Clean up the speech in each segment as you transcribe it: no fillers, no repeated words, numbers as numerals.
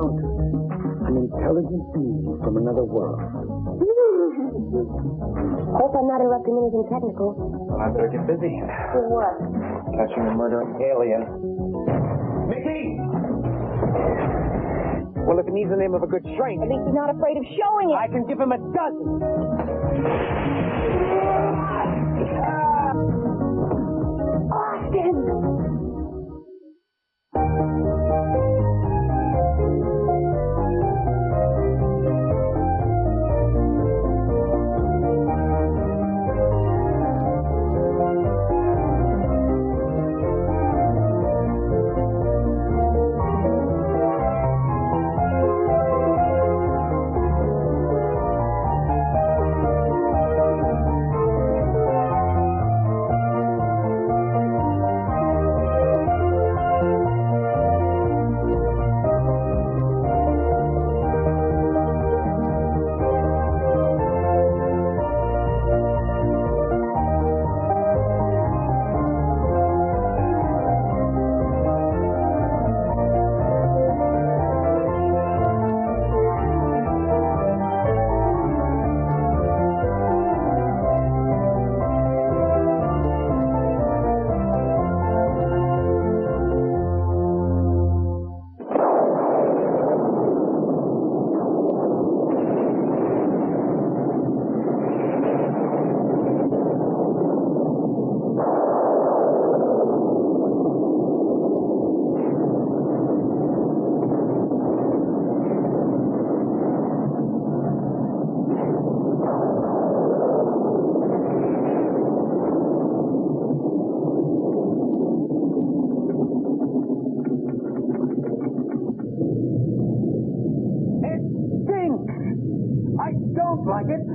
found an intelligent being from another world. Hope I'm not interrupting anything technical. Well, I better get busy. For what? Catching a murdering alien. Mickey! Well, if he needs the name of a good shrink... At least he's not afraid of showing it. I can give him a dozen. Austin!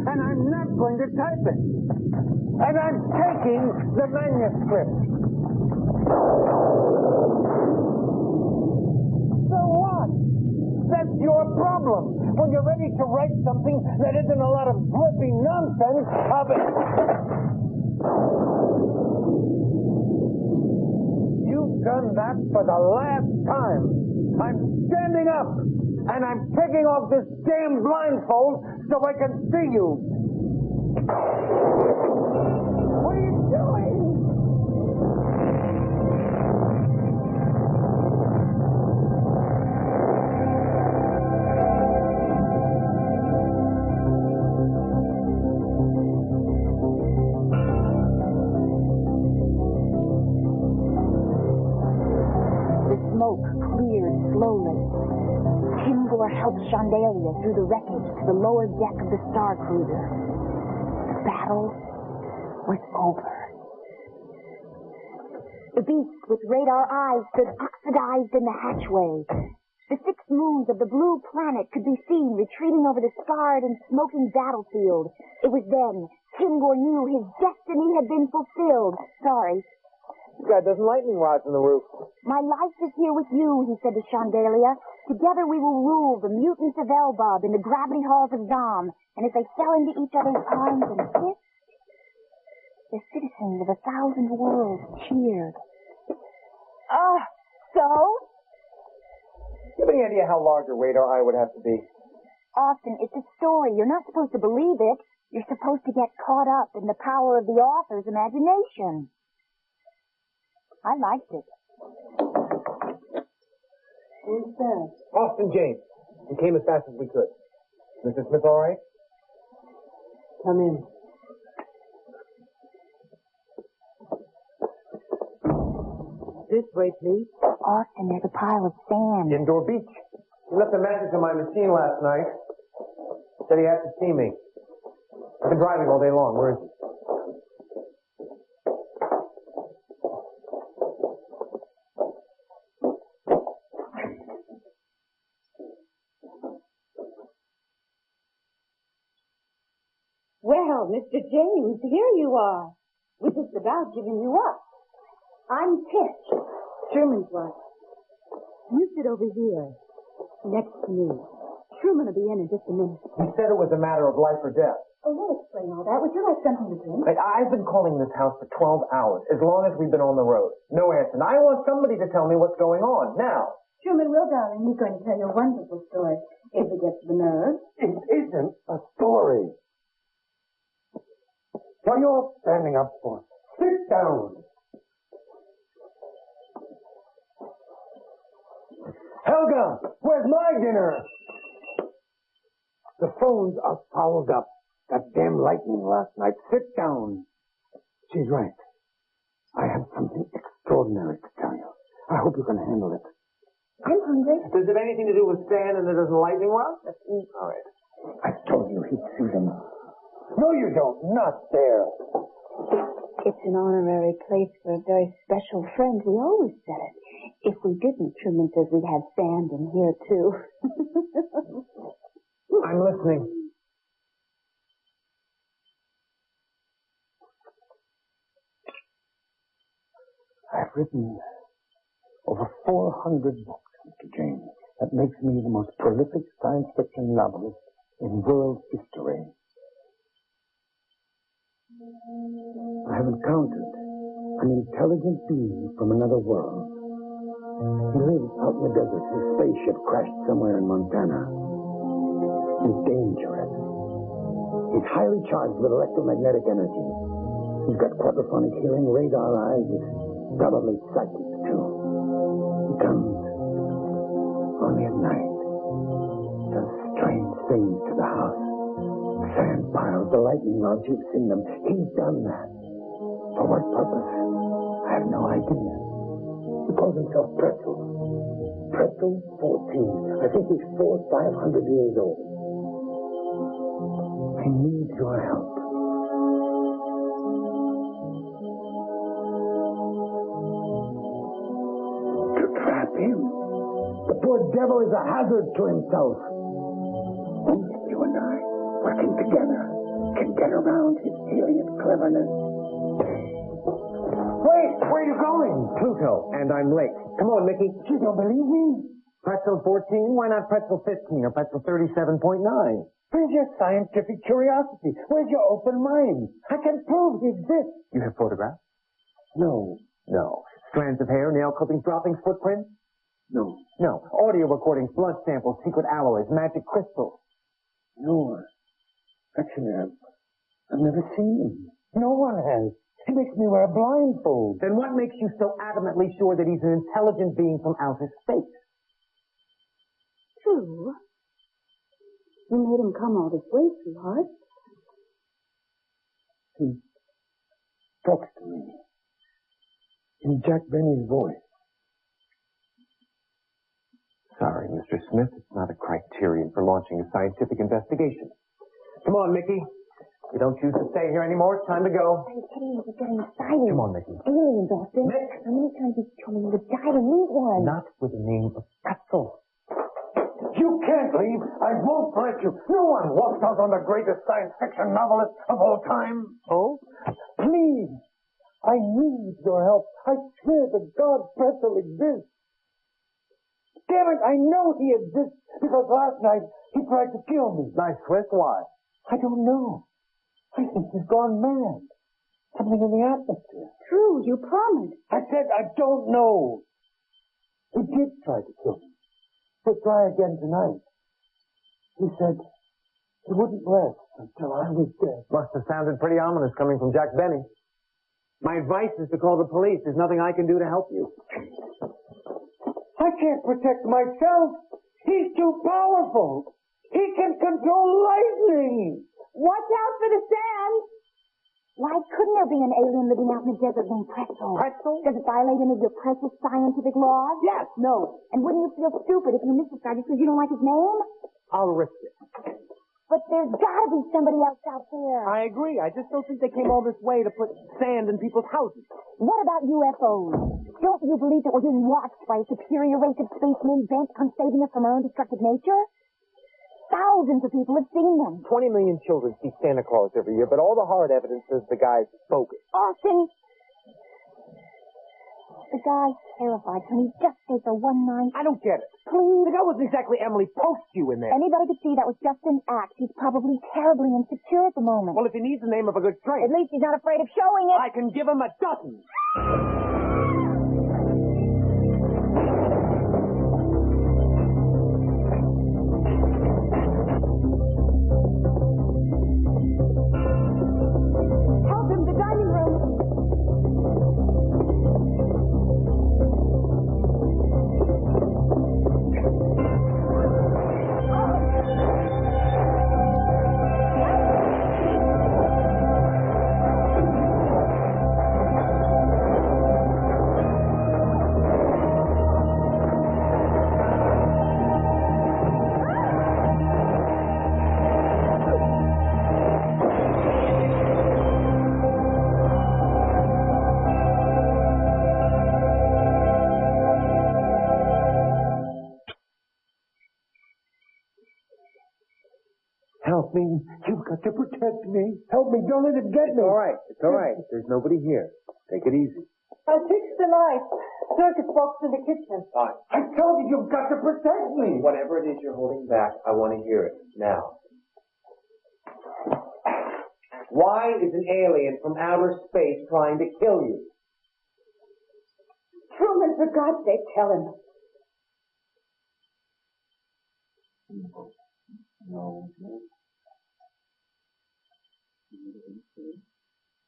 And I'm not going to type it. And I'm taking the manuscript. So what? That's your problem. When you're ready to write something that isn't a lot of drippy nonsense, You've done that for the last time. I'm standing up. And I'm taking off this damn blindfold so I can see you. What are you doing? The smoke cleared slowly. Timgor helped Chandelier through the wreckage to the lower deck of the Star Cruiser. The battle was over. The beast with radar eyes stood oxidized in the hatchway. The 6 moons of the blue planet could be seen retreating over the scarred and smoking battlefield. It was then Timgor knew his destiny had been fulfilled. Sorry. This guy doesn't lightning rods in the roof. My life is here with you, he said to Chandelier. Together we will rule the mutants of Elbab in the gravity halls of Zom. And as they fell into each other's arms and kissed, the citizens of 1,000 worlds cheered. So? Do you have any idea how large a radar eye would have to be? Austin, it's a story. You're not supposed to believe it. You're supposed to get caught up in the power of the author's imagination. I liked it. Who's that? Austin James. We came as fast as we could. Mr. Smith all right? Come in. This way, please. Austin, there's a pile of sand. Indoor beach. He left a message on my machine last night. Said he has to see me. I've been driving all day long. Where is he? Well, Mr. James, here you are. We're just about giving you up. I'm Pitch, Truman's wife. You sit over here, next to me. Truman will be in just a minute. He said it was a matter of life or death. Oh, we'll explain all that. Would you like something to drink? I've been calling this house for 12 hours, as long as we've been on the road. No answer. And I want somebody to tell me what's going on. Now, Truman will, darling. He's going to tell you a wonderful story if he gets the nerve. It isn't a story. What are you all standing up for? Sit down. Helga, where's my dinner? The phones are fouled up. That damn lightning last night. Sit down. She's right. I have something extraordinary to tell you. I hope you can handle it. I'm hungry. Does it have anything to do with sand and there doesn't lightning well? All right. I told you he'd see them. No, you don't. Not there. It's an honorary place for a very special friend. We always said it. If we didn't, Truman says we'd have sand in here, too. I'm listening. I've written over 400 books, Mr. James. That makes me the most prolific science fiction novelist in world history. I have encountered an intelligent being from another world. He lives out in the desert. His spaceship crashed somewhere in Montana. He's dangerous. He's highly charged with electromagnetic energy. He's got quadraphonic hearing, radar eyes. He's probably psychic, too. He comes only at night. Does strange things to the house. The sand piles, the lightning rods, you've seen them. He's done that. For what purpose? I have no idea. He calls himself Pretzel. Pretzel 14. I think he's 400 or 500 years old. I need your help. To trap him. The poor devil is a hazard to himself. Only you and I, working together, can get around his alien cleverness. Wait, where are you going? Pluto, and I'm late. Come on, Mickey. You don't believe me? Pretzel 14? Why not Pretzel 15 or Pretzel 37.9? Where's your scientific curiosity? Where's your open mind? I can prove he exists. You have photographs? No. No. Strands of hair, nail clippings, droppings, footprints? No. No. Audio recordings, blood samples, secret alloys, magic crystals? No. Actually, I've never seen him. No one has. He makes me wear a blindfold. Then what makes you so adamantly sure that he's an intelligent being from outer space? True. You made him come all this way, sweetheart. He talks to me in Jack Benny's voice. Sorry, Mr. Smith. It's not a criterion for launching a scientific investigation. Come on, Mickey. We don't choose to stay here anymore. It's time to go. I'm kidding. He's getting excited. Come on, Mickey. Aliens, Austin. Nick. How many times has he told me he would die to meet one? Not with the name of Pretzel. You can't leave. I won't let you. No one walks out on the greatest science fiction novelist of all time. Oh? Please. I need your help. I swear to God Pretzel exists. Damn it, I know he exists because last night he tried to kill me. Nice twist. Why? I don't know. I think he's gone mad. Something in the atmosphere. True, you promised. I said I don't know. He did try to kill me. He'll try again tonight. He said he wouldn't rest until I was dead. Must have sounded pretty ominous coming from Jack Benny. My advice is to call the police. There's nothing I can do to help you. I can't protect myself. He's too powerful. He can control lightning. Watch out for the sand. Why couldn't there be an alien living out in the desert named Pretzel? Pretzel? Does it violate any of your precious scientific laws? Yes. No. And wouldn't you feel stupid if you missed this guy just because you don't like his name? I'll risk it. But there's gotta be somebody else out there. I agree. I just don't think they came all this way to put sand in people's houses. What about UFOs? Don't you believe that we're being watched by a superior race of spacemen bent on saving us from our own destructive nature? Thousands of people have seen them. 20 million children see Santa Claus every year, but all the hard evidence says the guy's bogus. Austin! The guy's terrified. Can he just stay for one night? I don't get it. Please? That wasn't exactly Emily Post you in there. Anybody could see that was just an act. He's probably terribly insecure at the moment. Well, if he needs the name of a good drink, At least he's not afraid of showing it. I can give him a dozen. help me. You've got to protect me. Help me. Don't let him get me. All right. It's all right. There's nobody here. Take it easy. I fixed the lights. Circuit box in the kitchen. Fine. I told you, you've got to protect me. Whatever it is you're holding back, I want to hear it now. Why is an alien from outer space trying to kill you? Truman, for God's sake, tell him. No.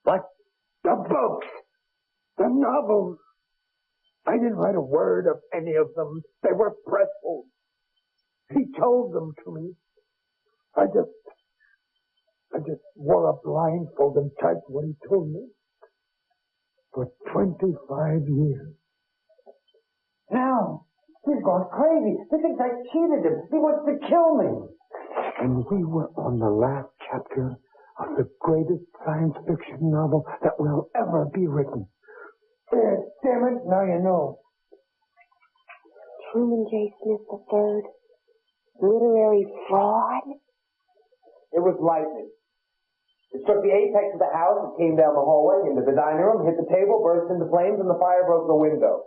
What? The books. The novels. I didn't write a word of any of them. They were pretzels. He told them to me. I just wore a blindfold and typed what he told me. For 25 years. Now, he's gone crazy. He thinks I cheated him. He wants to kill me. And we were on the last chapter of the greatest science fiction novel that will ever be written. Damn it, now you know. Truman J. Smith III, literary fraud? It was lightning. It struck the apex of the house, it came down the hallway, into the dining room, hit the table, burst into flames, and the fire broke the window.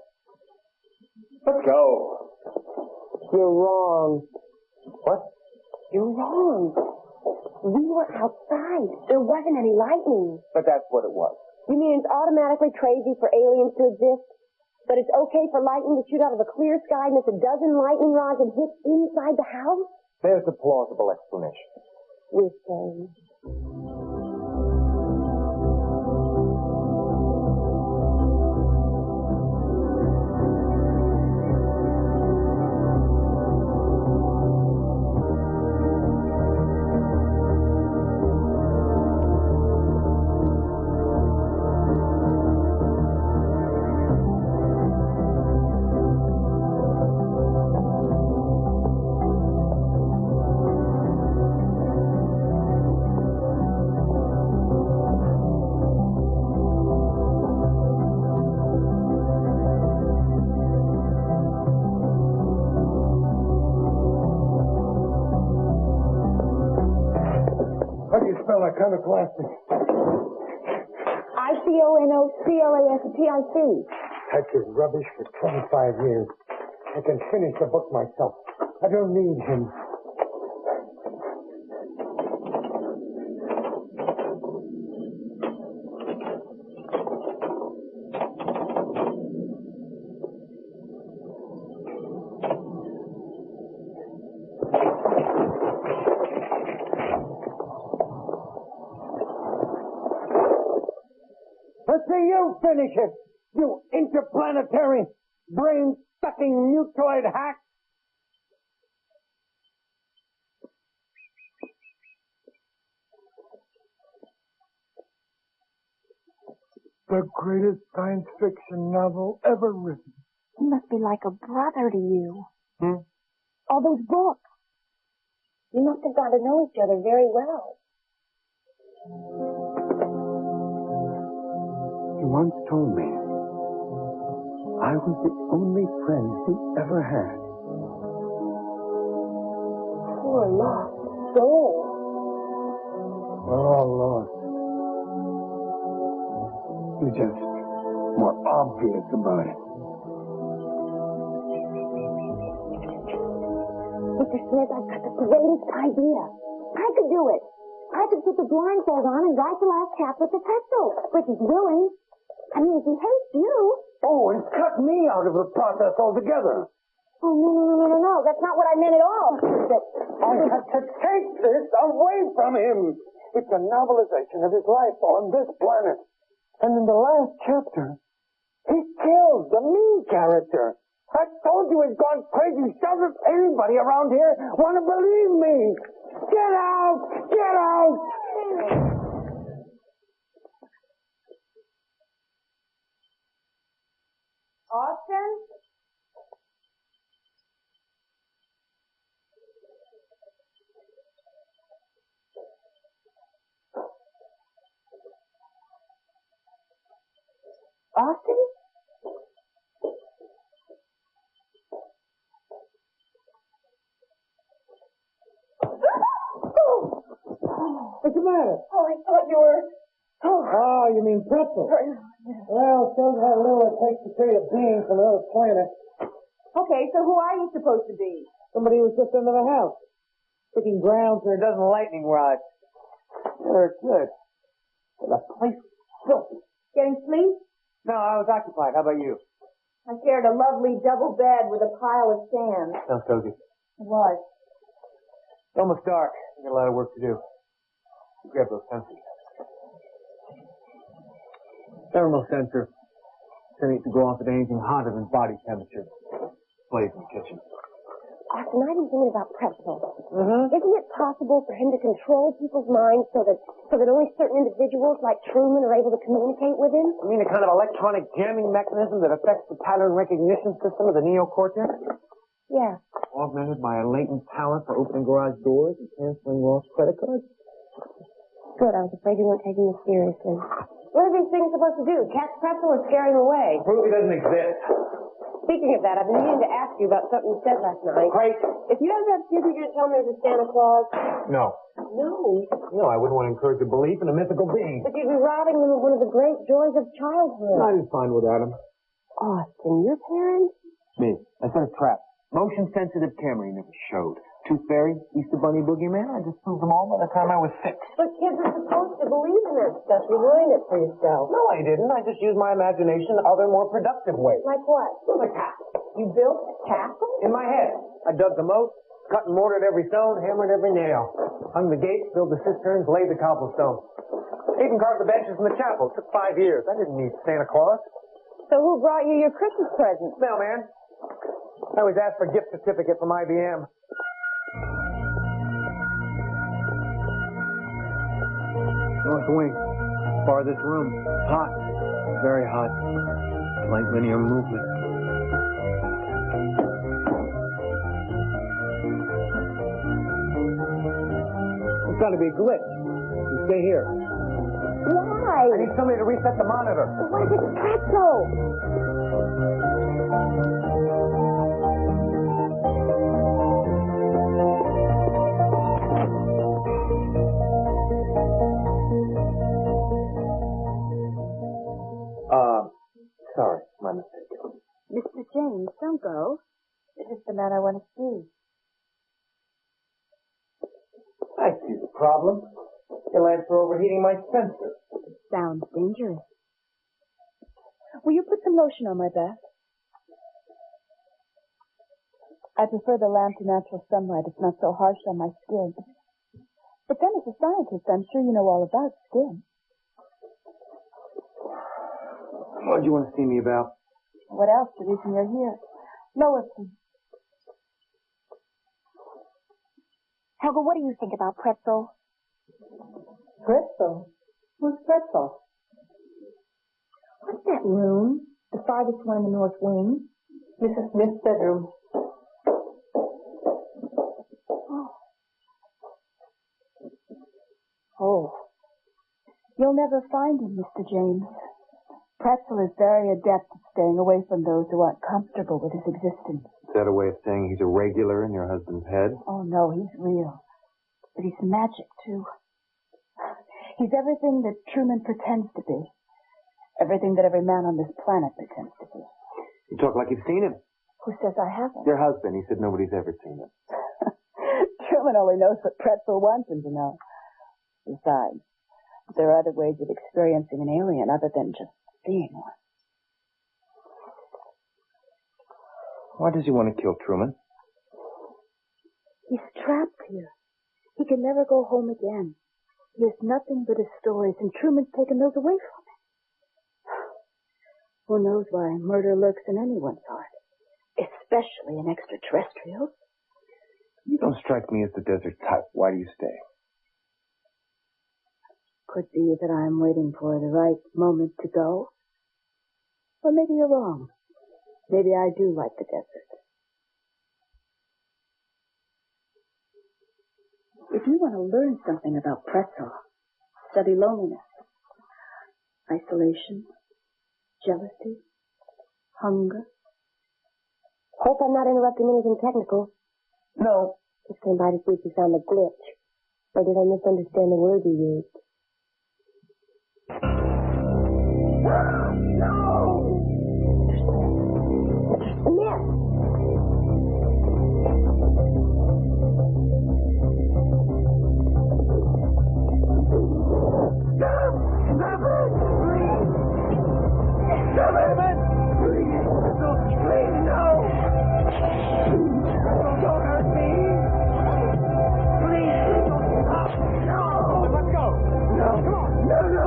Let's go. You're wrong. What? You're wrong. We were outside. There wasn't any lightning. But that's what it was. You mean it's automatically crazy for aliens to exist? But it's okay for lightning to shoot out of a clear sky, miss a dozen lightning rods, and hit inside the house? There's a plausible explanation. We're saying. How do you spell iconoclastic? ICONOCLASTIC. Typed his rubbish for 25 years. I can finish the book myself. I don't need him. Let's see you finish it, you interplanetary, brain-sucking mutoid hack. The greatest science fiction novel ever written. He must be like a brother to you. Hmm? All those books. You must have got to know each other very well. He once told me I was the only friend he ever had. Poor lost soul. We're all lost. You're just more obvious about it. Mr. Smith, I've got the greatest idea. I could do it. I could put the blindfold on and write the last chapter with the pencil, which is willing. I mean, if he hates you... Oh, and cut me out of the process altogether. Oh, no. That's not what I meant at all. I have to take this away from him. It's a novelization of his life on this planet. And in the last chapter, he kills the me character. I told you he's gone crazy. Doesn't anybody around here want to believe me? Get out! Get out! Austin? Austin? What's the matter? Oh, I thought you were... Oh, you mean pretzel? Well, shows how little it takes to create a being from another planet. Okay, so who are you supposed to be? Somebody who was just under the house, sticking ground for a dozen lightning rods. They're good. The place is filthy. Getting sleep? No, I was occupied. How about you? I shared a lovely double bed with a pile of sand. Sounds cozy. It was. It's almost dark. I got a lot of work to do. Grab those sensors. Thermal sensor. Sending it to go off at anything hotter than body temperature. Blaze in the kitchen. Austin, I've been thinking about Pretzel. Mm-hmm. Isn't it possible for him to control people's minds so that only certain individuals like Truman are able to communicate with him? You mean a kind of electronic jamming mechanism that affects the pattern recognition system of the neocortex? Yeah. Augmented by a latent talent for opening garage doors and canceling lost credit cards? Good, I was afraid you weren't taking this seriously. What are these things supposed to do? Catch Pretzel or scare him away? Prove he doesn't exist. Speaking of that, I've been meaning to ask you about something you said last night. Great. If you ever have kids, you're going to tell them there's a Santa Claus? No. No. No, I wouldn't want to encourage a belief in a mythical being. But you'd be robbing them of one of the great joys of childhood. I'd be fine without him. Austin, your parents? Me. I set a trap. Motion-sensitive camera you never showed. Tooth Fairy, Easter Bunny, Boogeyman. I just proved them all by the time I was 6. But kids are supposed to believe in that stuff. You ruined it for yourself. No, I didn't. I just used my imagination in other, more productive ways. Like what? Like castle. You built a castle? In my head. I dug the moat, cut and mortared every stone, hammered every nail. Hung the gates, built the cisterns, laid the cobblestone. Even carved the benches in the chapel. It took 5 years. I didn't need Santa Claus. So who brought you your Christmas present? Mailman. I always asked for a gift certificate from IBM. North wing. Farthest room. Hot. Very hot. Slight linear movement. It's got to be a glitch. You stay here. Why? I need somebody to reset the monitor. What if it's Pretzel? Sorry, my mistake. Mr. James, don't go. It's just the man I want to see. I see the problem. The lamps are overheating my sensor. Sounds dangerous. Will you put some lotion on my back? I prefer the lamp to natural sunlight. It's not so harsh on my skin. But then as a scientist, I'm sure you know all about skin. What do you want to see me about? What else? The reason you're here. Lower, please. Helga, what do you think about Pretzel? Pretzel? Who's Pretzel? What's that room? The farthest one in the north wing? Mrs. Smith's bedroom. Oh. You'll never find him, Mr. James. Pretzel is very adept at staying away from those who aren't comfortable with his existence. Is that a way of saying he's a regular in your husband's head? Oh, no, he's real. But he's magic, too. He's everything that Truman pretends to be. Everything that every man on this planet pretends to be. You talk like you've seen him. Who says I haven't? Your husband, he said nobody's ever seen him. Truman only knows what Pretzel wants him to know. Besides, there are other ways of experiencing an alien other than just seeing one. Why does he want to kill Truman? He's trapped here. He can never go home again. He has nothing but his stories, and Truman's taken those away from him. Who knows why murder lurks in anyone's heart, especially an extraterrestrial. You don't strike me as the desert type. Why do you stay? Could be that I'm waiting for the right moment to go. Or maybe you're wrong. Maybe I do like the desert. If you want to learn something about Pretzel, study loneliness, isolation, jealousy, hunger. Hope I'm not interrupting anything technical. No. Just came by to see if you found the glitch. Or did I misunderstand the word you used? Smith! Stop it! Please! Stop it! Please! Please, no! Don't hurt me! Please, don't stop! No! Let's go! No! Come on! No, no!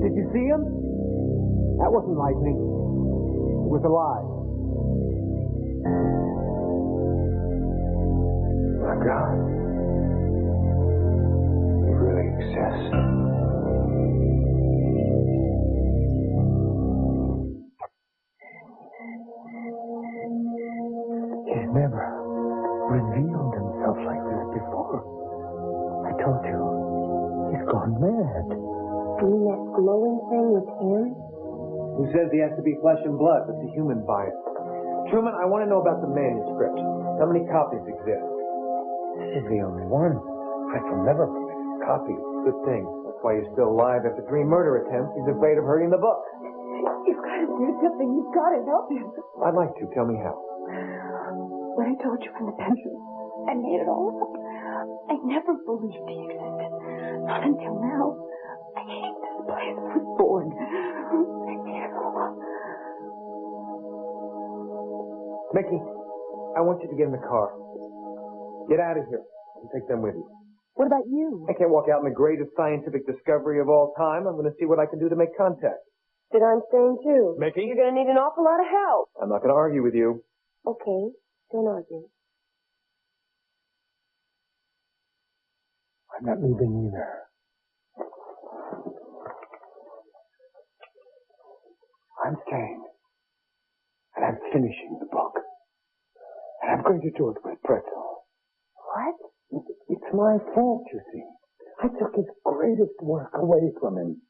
Did you see him? That wasn't lightning. It was alive. My God. He really exists. He's never revealed himself like this before. I told you, he's gone mad. You mean that glowing thing was him? Who says he has to be flesh and blood? That's a human bias. Truman, I want to know about the manuscript. How many copies exist? This is the only one. I shall never permit a copy. Good thing. That's why you're still alive after 3 murder attempts. He's afraid of hurting the book. You've got to do something. You've got to help him. I'd like to. Tell me how. When I told you from the bedroom, I made it all up. I never believed he existed. Not until now. I hate this place. I was bored. I made it all up. Mickey, I want you to get in the car. Get out of here and take them with you. What about you? I can't walk out in the greatest scientific discovery of all time. I'm going to see what I can do to make contact. Then I'm staying too. Mickey? You're going to need an awful lot of help. I'm not going to argue with you. Okay, don't argue. I'm not leaving either. I'm staying. And I'm finishing the book. And I'm going to do it with Pretzel. What? It's my fault, you see. I took his greatest work away from him.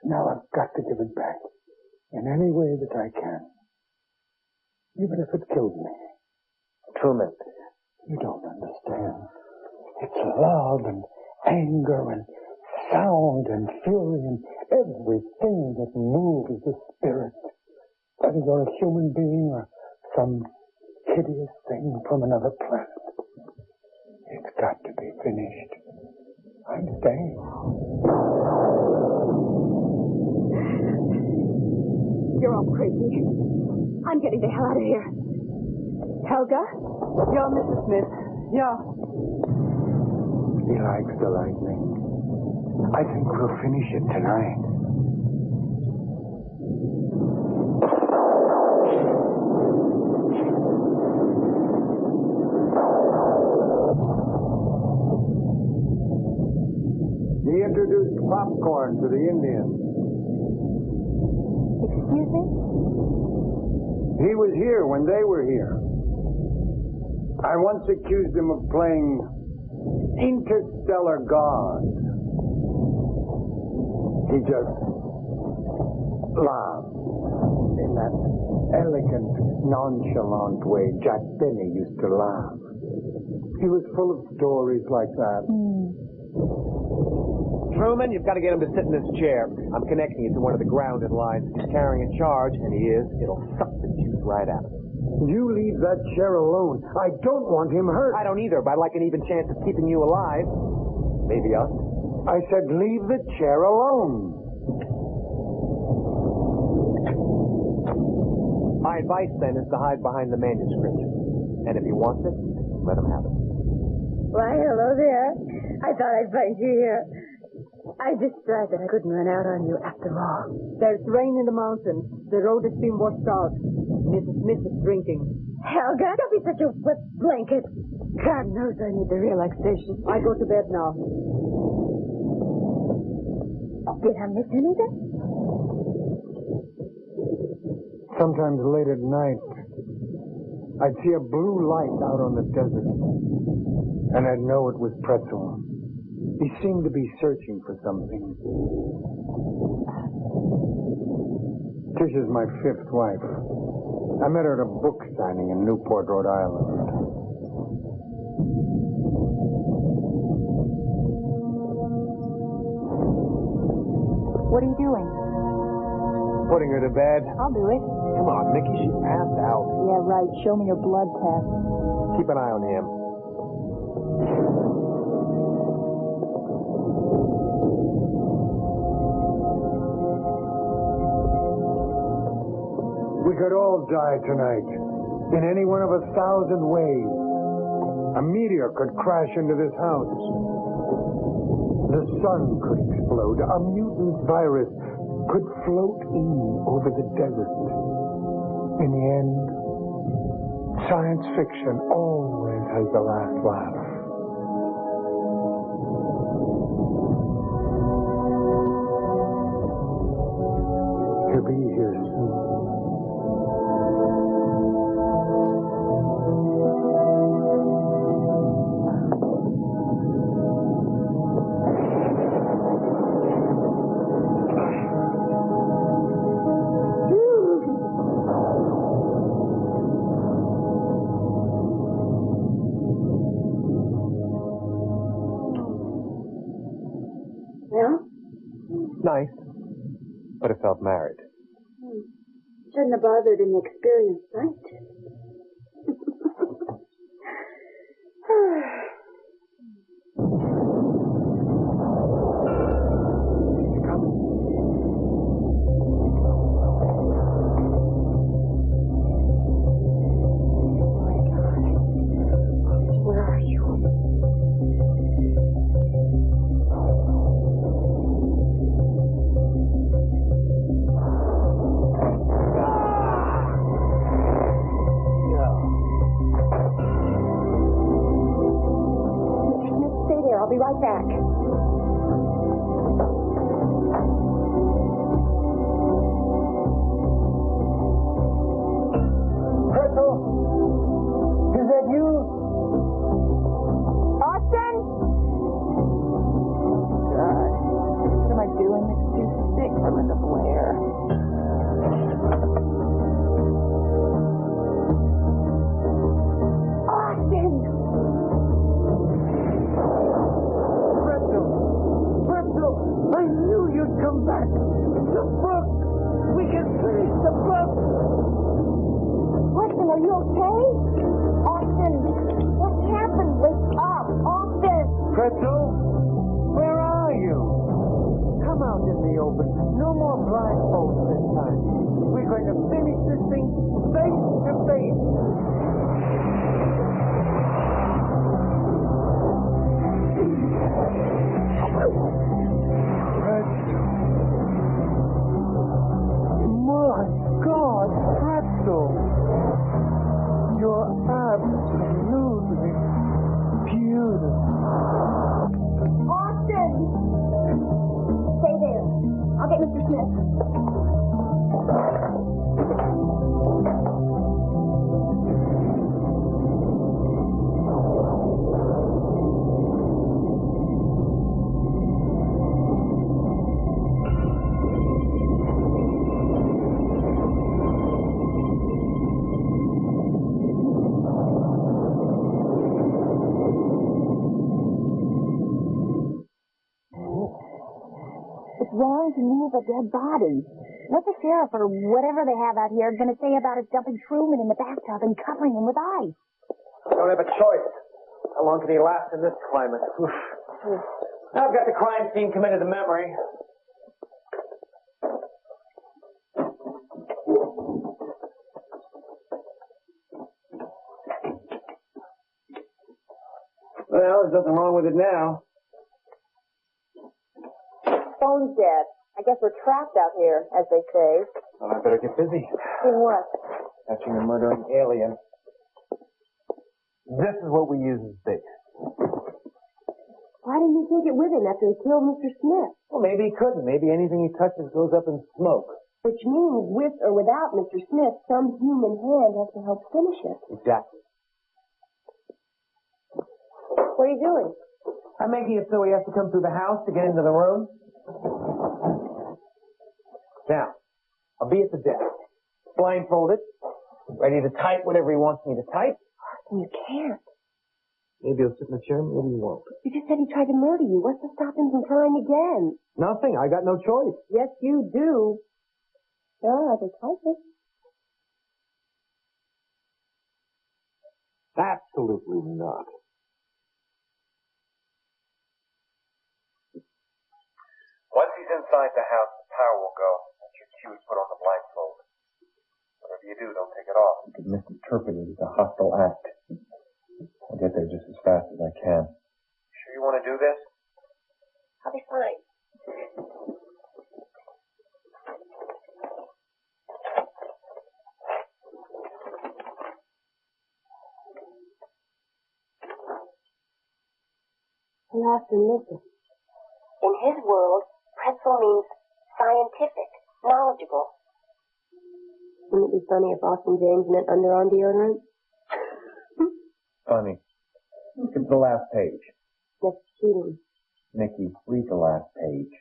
Now I've got to give it back in any way that I can. Even if it kills me. Truman. You don't understand. It's love and anger and sound and fury and everything that moves the spirit. Whether you're a human being or some hideous thing from another planet. It's got to be finished. I'm staying. You're all crazy. I'm getting the hell out of here. Helga? Yeah, Mrs. Smith. Yeah. He likes the lightning. I think we'll finish it tonight. He introduced popcorn to the Indians. Excuse me? He was here when they were here. I once accused him of playing interstellar god. He just laughed in that elegant, nonchalant way Jack Benny used to laugh. He was full of stories like that. Truman, you've got to get him to sit in this chair. I'm connecting it to one of the grounded lines. If he's carrying a charge, and he is, it'll suck the juice right out of it. You leave that chair alone. I don't want him hurt. I don't either, but I'd like an even chance of keeping you alive. Maybe us. I said leave the chair alone. My advice, then, is to hide behind the manuscript. And if he wants it, let him have it. Why, hello there. I thought I'd find you here. I decided that I couldn't run out on you after all. There's rain in the mountains. The road has been washed out. Mrs. Smith is drinking. Helga, don't be such a wet blanket. God knows I need the relaxation. I go to bed now. Did I miss anything? Sometimes late at night, I'd see a blue light out on the desert, and I'd know it was Pretzel. He seemed to be searching for something. Tish is my fifth wife. I met her at a book signing in Newport, Rhode Island. What are you doing? Putting her to bed. I'll do it. Come on, Mickey, she's passed out. Yeah, right. Show me your blood test. Keep an eye on him. We could all die tonight, in any one of 1,000 ways. A meteor could crash into this house. The sun could explode. A mutant virus could float in over the desert. In the end, science fiction always has the last laugh. He'll be here soon. Nice, but it felt married. Shouldn't have bothered in the experience, right? Where are you? I'll be right back. Pretzel? Is that you? Austin? God, what am I doing? It's too sick for Linda Blair. Austin! I knew you'd come back. The book. We can finish the book. Austin, are you okay? Austin, what happened? Wake up. Austin! Pretzel, where are you? Come out in the open. No more blindfolds this time. We're going to finish this thing face to face. My God, Pretzel! You're absolutely beautiful. Austin! Stay there. I'll get Mr. Smith. Wrong to move a dead body. What the sheriff or whatever they have out here is going to say about us dumping Truman in the bathtub and covering him with ice? Don't have a choice. How long can he last in this climate? Oof. I've got the crime scene committed to memory. Well, there's nothing wrong with it now. phone's dead. I guess we're trapped out here, as they say. Well, I better get busy. In what? Catching a murdering alien. This is what we use as bait. Why didn't he take it with him after he killed Mr. Smith? Well, maybe he couldn't. Maybe anything he touches goes up in smoke. Which means, with or without Mr. Smith, some human hand has to help finish it. Exactly. What are you doing? I'm making it so he has to come through the house to get into the room. Now, I'll be at the desk, blindfolded, ready to type whatever he wants me to type. You can't. Maybe he'll sit in the chair, maybe he won't. You just said he tried to murder you. What's to stop him from trying again? Nothing. I got no choice. Yes, you do. Sure, I can type it. Absolutely not. Once he's inside the house, the power will go. Once your cue is put on the blindfold. Whatever you do, don't take it off. You could misinterpret it as a hostile act. I'll get there just as fast as I can. Sure you want to do this? I'll be fine. Hey, Austin, listen. In his world, pretzel means scientific, knowledgeable. Wouldn't it be funny if Austin James meant underarm deodorant? Funny. Look at the last page. That's cheating. Nikki, read the last page.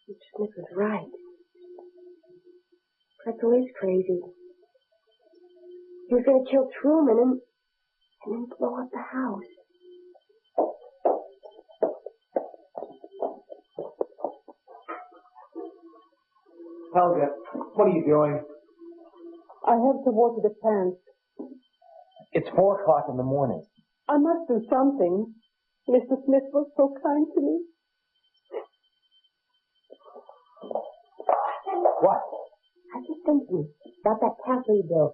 Mr. Smith was right. Pretzel is crazy. He was going to kill Truman and then blow up the house. Helga, what are you doing? I have to water the plants. It's 4 o'clock in the morning. I must do something. Mr. Smith was so kind to me. What? I was just thinking about that castle you built.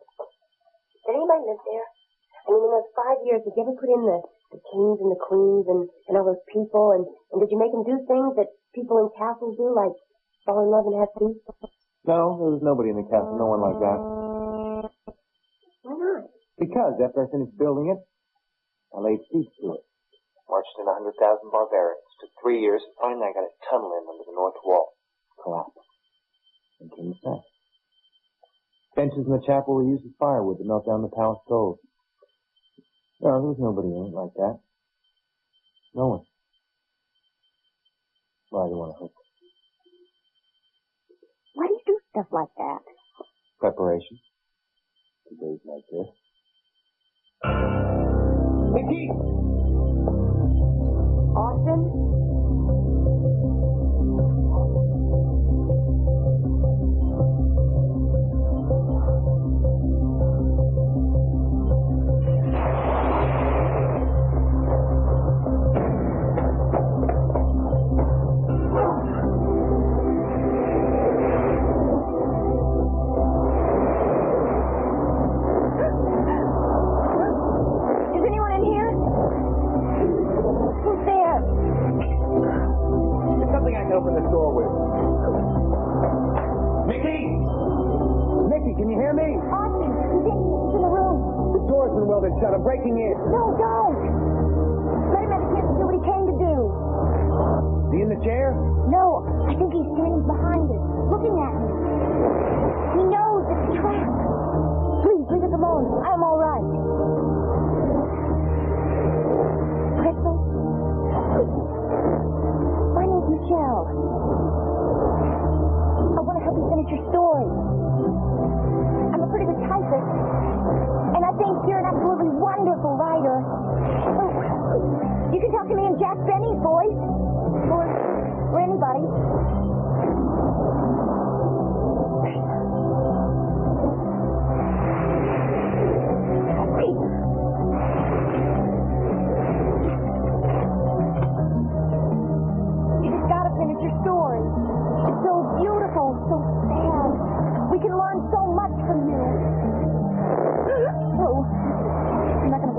Did anybody live there? I mean, in those 5 years, did you ever put in the kings and the queens and all those people? And did you make them do things that people in castles do, like fall in love and have peace? No, there was nobody in the castle. No one like that. Why not? Because after I finished building it, I laid siege to it. Marched in 100,000 barbarians. Took 3 years. Finally, I got a tunnel in under the north wall. Collapsed. And came the sack. Benches in the chapel were used as firewood to melt down the palace stove. No, there was nobody in it like that. No one. Well, I didn't want to hurt them. Why do you do stuff like that? Preparation. For days like this. Nikki! Austin? Open the door with. Nikki! Nikki, can you hear me? Austin, he's in the room. The door's been welded shut. I'm breaking in. No, don't. Let him have a chance to do what he came to do. Is he in the chair? No, I think he's standing behind us, looking at me. He knows it's a trap. Please, leave us alone. I'm all right. Pretzel? My name's Michelle. I want to help you finish your story. I'm a pretty good typist, and I think you're an absolutely wonderful writer. Oh, you can talk to me in Jack Benny's voice, or anybody.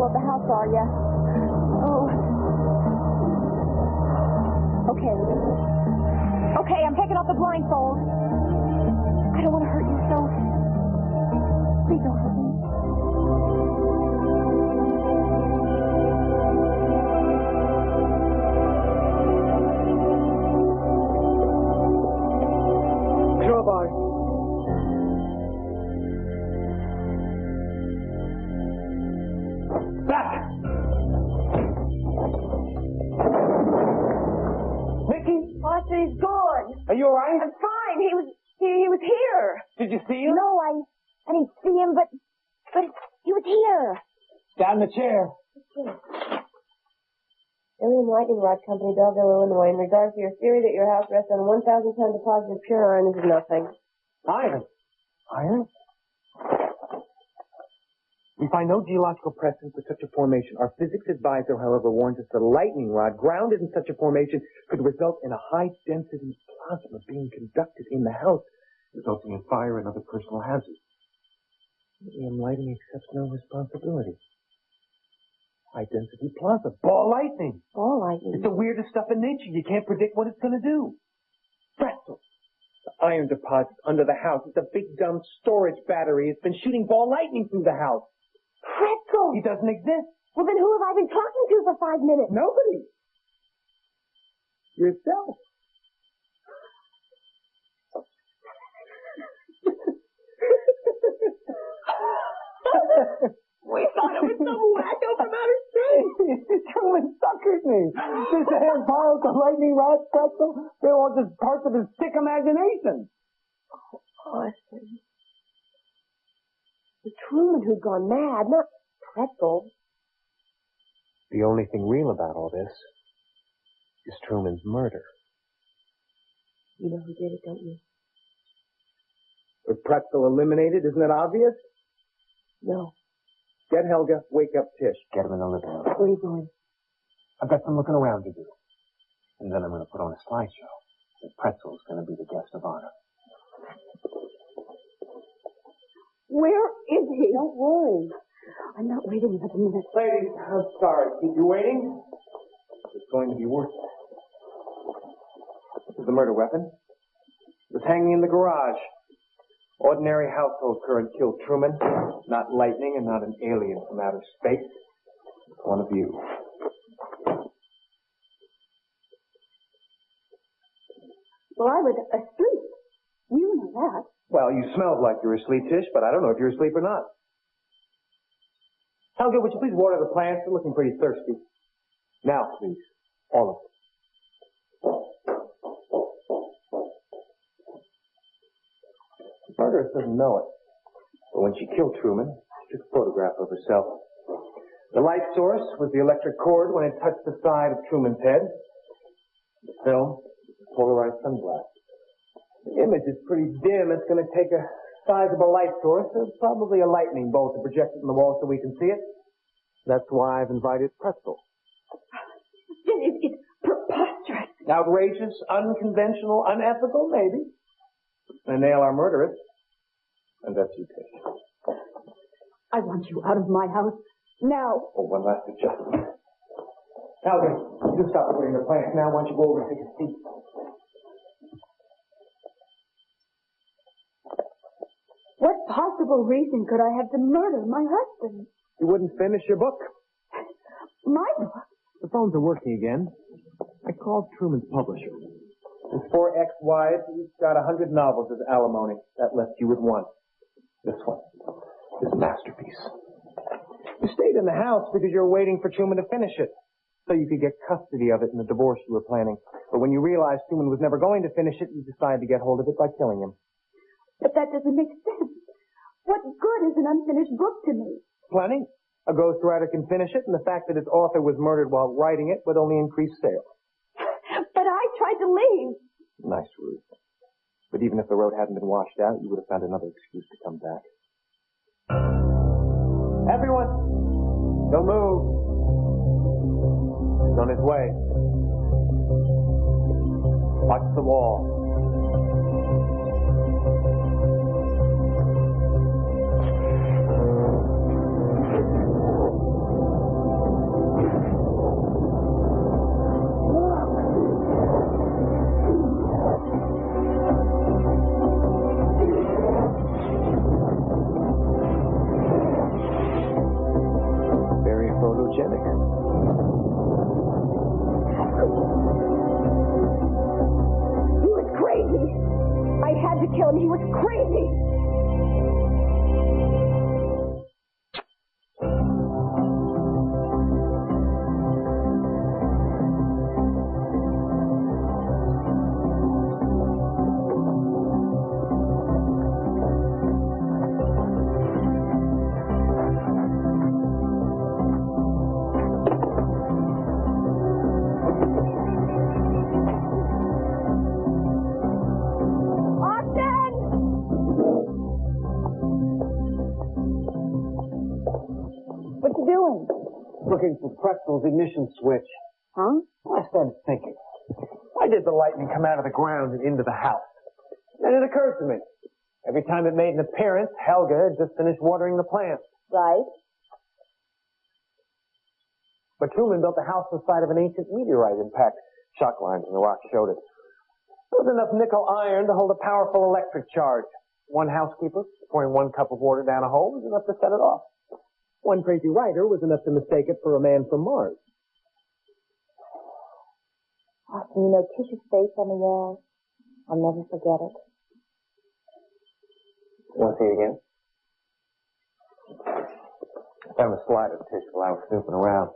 of the house, are you? Oh. Okay. Okay, I'm taking off the blindfold. I don't want to hurt you, so please don't hurt me. Crowbar. Back! Mickey? Arthur, he's gone. Are you all right? I'm fine. He was here. Did you see him? No, I didn't see him, but he was here. Down in the chair. Alien Lightning Rod Company, Belleville, Illinois. In regards to your theory that your house rests on a 1,000-ton deposit of pure iron, this is nothing. Iron. Iron? We find no geological precedent for such a formation. Our physics advisor, however, warns us that a lightning rod grounded in such a formation could result in a high-density plasma being conducted in the house, resulting in fire and other personal hazards. Alien Lighting accepts no responsibility. High-density plasma. Ball lightning. Ball lightning? It's the weirdest stuff in nature. You can't predict what it's going to do. Pretzel. The iron deposit under the house. It's a big, dumb storage battery. It's been shooting ball lightning through the house. Pretzel! He doesn't exist. Well, then who have I been talking to for 5 minutes? Nobody. Yourself. We thought it was some wacko from outer space. Truman suckered me. This hand piles the lightning rod Pretzel. They're all just parts of his sick imagination. Austin. The Truman who'd gone mad, not Pretzel. The only thing real about all this is Truman's murder. You know who did it, don't you? With Pretzel eliminated, isn't it obvious? No. Get Helga, wake up Tish. Get him in the living room. Where are you going? I've got some looking around to do. And then I'm going to put on a slideshow. And Pretzel's going to be the guest of honor. Where is he? Don't worry. I'm not waiting another minute. Ladies, I'm sorry. Keep you waiting? It's going to be worth it. This is the murder weapon. It was hanging in the garage. Ordinary household current killed Truman. Not lightning and not an alien from outer space. It's one of you. Well, I was asleep. You know that. Well, you smelled like you were asleep, Tish, but I don't know if you're asleep or not. Helga, would you please water the plants? They're looking pretty thirsty. Now, please. All of them. The murderess doesn't know it. But when she killed Truman, she took a photograph of herself. The light source was the electric cord when it touched the side of Truman's head. The film was a polarized sunglass. The image is pretty dim. It's going to take a sizable light source, probably a lightning bolt, to project it on the wall so we can see it. That's why I've invited Pretzel. It's preposterous. Outrageous, unconventional, unethical, maybe. And nail our murderess. And that's you, Tish. I want you out of my house now. Oh, one last adjustment. Helga, you stop putting the plants now. Why don't you go over and take a seat? What possible reason could I have to murder my husband? You wouldn't finish your book. My book? The phones are working again. I called Truman's publisher. His 4 ex-wives, he's got 100 novels as alimony. That left you with one. This one. His masterpiece. You stayed in the house because you were waiting for Truman to finish it, so you could get custody of it in the divorce you were planning. But when you realized Truman was never going to finish it, you decided to get hold of it by killing him. But that doesn't make sense. What good is an unfinished book to me? Plenty. A ghostwriter can finish it, and the fact that its author was murdered while writing it would only increase sales. But I tried to leave. Nice, Ruth. But even if the road hadn't been washed out, you would have found another excuse to come back. Everyone, don't move. He's on his way. Watch the wall. very photogenic. He was crazy. I had to kill him. He was crazy. Looking for Pretzel's ignition switch. Huh? I started thinking, why did the lightning come out of the ground and into the house? And it occurred to me, every time it made an appearance, Helga had just finished watering the plants. Right. But Truman built the house on the site of an ancient meteorite impact. Shock lines in the rock showed it. There was enough nickel iron to hold a powerful electric charge. One housekeeper pouring 1 cup of water down a hole was enough to set it off. One crazy writer was enough to mistake it for a man from Mars. Austin, you know Tish's face on the wall? I'll never forget it. You want to see it again? I found a slide of Tish while I was snooping around.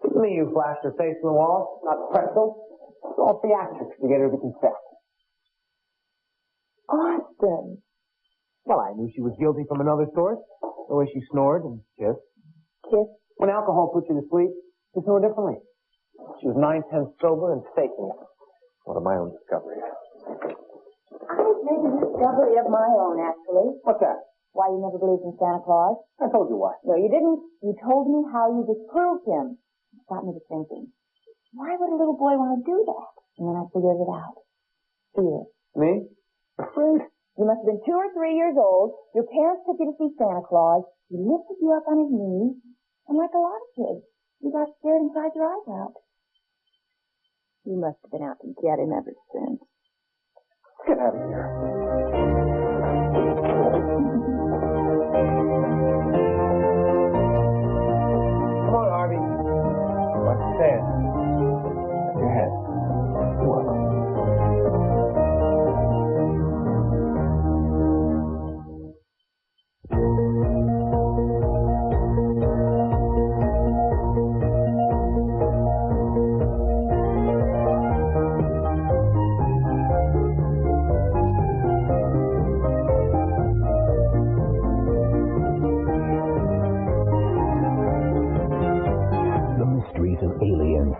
It's me who flashed her face on the wall, not Pretzel. It's all theatrics to get her to confess. Austin! Well, I knew she was guilty from another source. The way she snored and kissed. Kiss? When alcohol puts you to sleep, she snore differently. She was 9/10 sober and faking it. One of my own discoveries. I've made a discovery of my own, actually. What's that? Why you never believed in Santa Claus? I told you why. No, you didn't. You told me how you disproved him. It got me to thinking, why would a little boy want to do that? And then I figured it out. Fear. Me? Afraid? You must have been 2 or 3 years old. Your parents took you to see Santa Claus. He lifted you up on his knees. And like a lot of kids, you got scared and cried your eyes out. You must have been out to get him ever since. Get out of here. Come on, Harvey. What's the stand? Lift your head. What?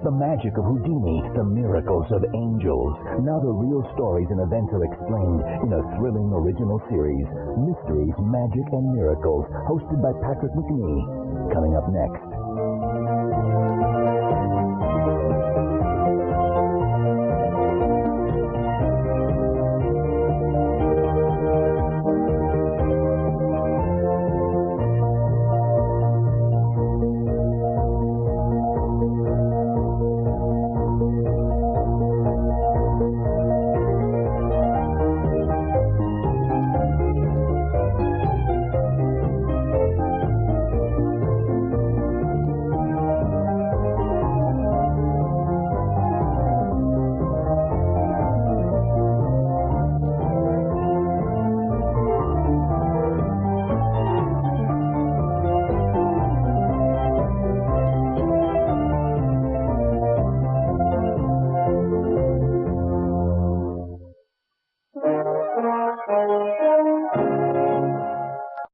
The magic of Houdini, the miracles of angels. Now the real stories and events are explained in a thrilling original series, Mysteries, Magic, and Miracles, hosted by Patrick McNee. Coming up next.